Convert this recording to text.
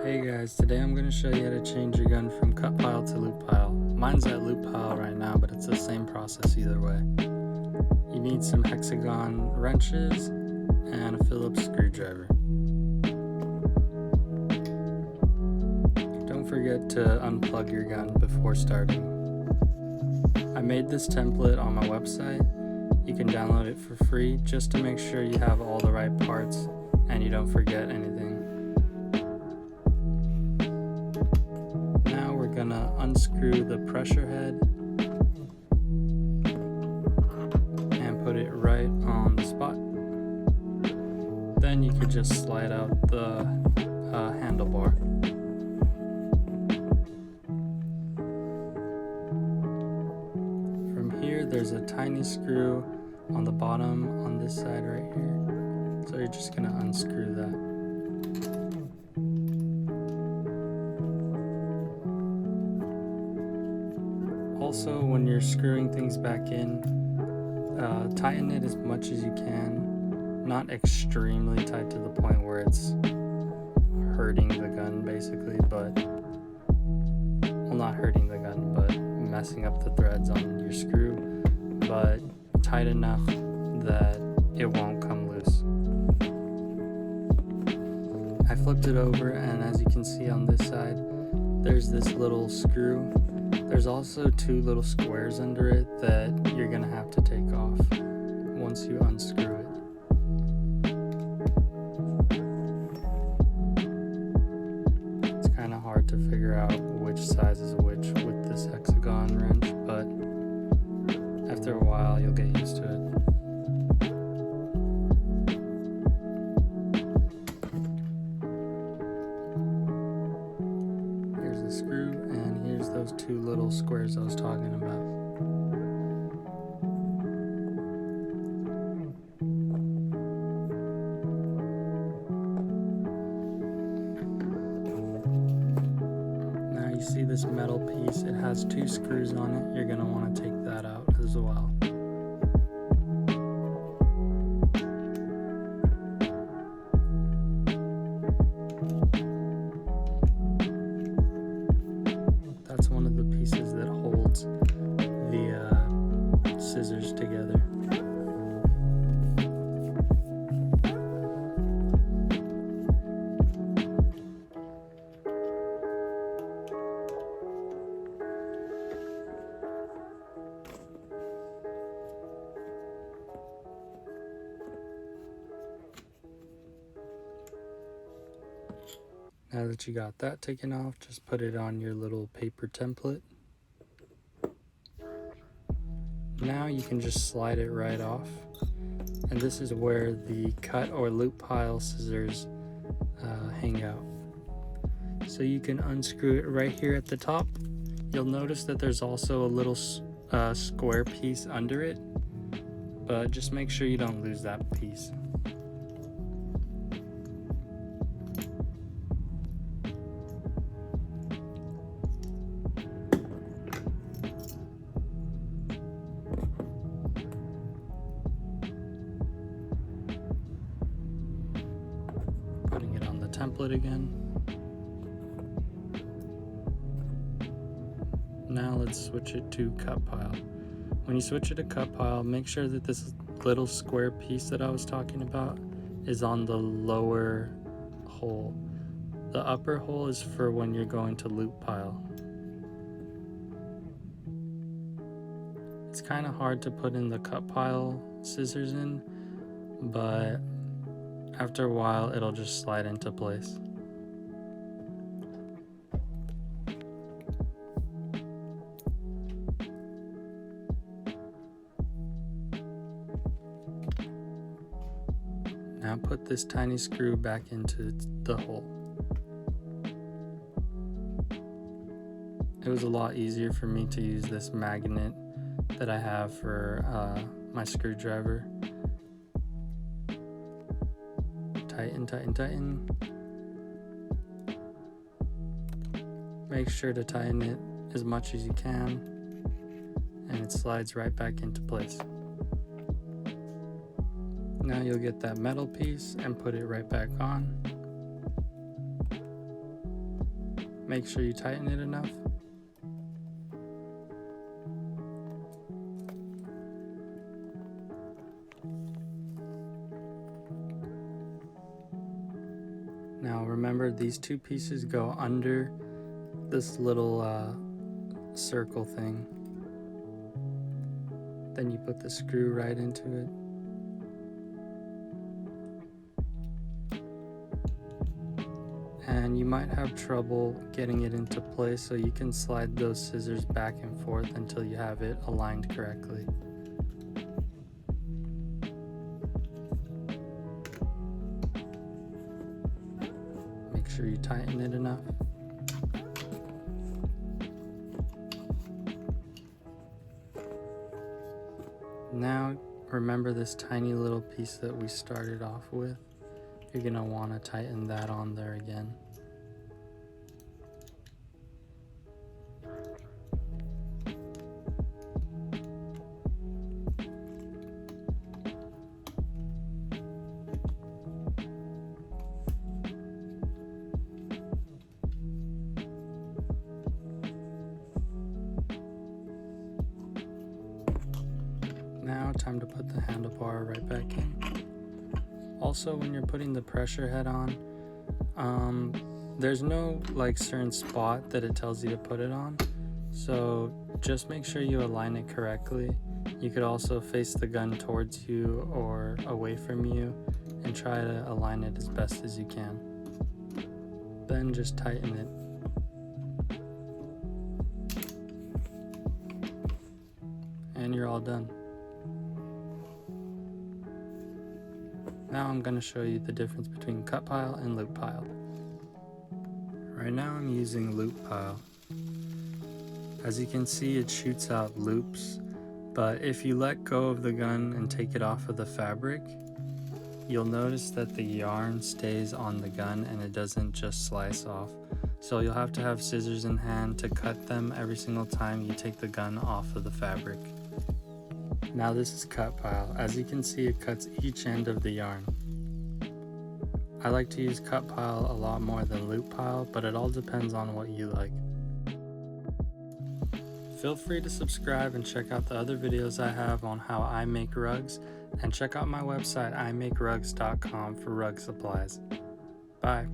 Hey guys, today I'm going to show you how to change your gun from cut pile to loop pile. Mine's at loop pile right now, but it's the same process either way. You need some hexagon wrenches and a Phillips screwdriver. Don't forget to unplug your gun before starting. I made this template on my website. You can download it for free just to make sure you have all the right parts and you don't forget anything. Now we're gonna unscrew the pressure head and put it right on the spot. Then you could just slide out the handlebar. From here there's a tiny screw on the bottom on this side right here. So you're just gonna unscrew that. Also, when you're screwing things back in, tighten it as much as you can. Not extremely tight to the point where it's hurting the gun basically, but, well, not hurting the gun, but messing up the threads on your screw, but tight enough that it won't come loose. I flipped it over, and as you can see on this side, there's this little screw. There's also two little squares under it that you're going to have to take off once you unscrew it. It's kind of hard to figure out which size is which with this hexagon wrench, but after a while you'll get used to it. Here's the screw, and here's those two little squares I was talking about. Now you see this metal piece, it has two screws on it. You're going to want to take that out as well. That's one of the pieces that holds the scissors together. Now that you got that taken off, just put it on your little paper template. Now you can just slide it right off, and this is where the cut or loop pile scissors hang out. So you can unscrew it right here at the top. You'll notice that there's also a little square piece under it, but just make sure you don't lose that piece. Putting it on the template again. Now let's switch it to cut pile. When you switch it to cut pile, make sure that this little square piece that I was talking about is on the lower hole. The upper hole is for when you're going to loop pile. It's kind of hard to put in the cut pile scissors in, but after a while it'll just slide into place. Now put this tiny screw back into the hole. It was a lot easier for me to use this magnet that I have for my screwdriver. Tighten, tighten, tighten. Make sure to tighten it as much as you can, and it slides right back into place. Now you'll get that metal piece and put it right back on. Make sure you tighten it enough. Now remember, these two pieces go under this little circle thing. Then you put the screw right into it. And you might have trouble getting it into place, so you can slide those scissors back and forth until you have it aligned correctly. Make sure you tighten it enough. Now remember this tiny little piece that we started off with. You're going to want to tighten that on there again. Now time to put the handlebar right back in. Also, when you're putting the pressure head on, there's no certain spot that it tells you to put it on, so just make sure you align it correctly. You could also face the gun towards you or away from you and try to align it as best as you can. Then just tighten it. And you're all done. Now I'm going to show you the difference between cut pile and loop pile. Right now I'm using loop pile. As you can see, it shoots out loops, but if you let go of the gun and take it off of the fabric, you'll notice that the yarn stays on the gun and it doesn't just slice off. So you'll have to have scissors in hand to cut them every single time you take the gun off of the fabric. Now this is cut pile. As you can see, it cuts each end of the yarn. I like to use cut pile a lot more than loop pile, but it all depends on what you like. Feel free to subscribe and check out the other videos I have on how I make rugs, and check out my website imakerugs.com for rug supplies. Bye.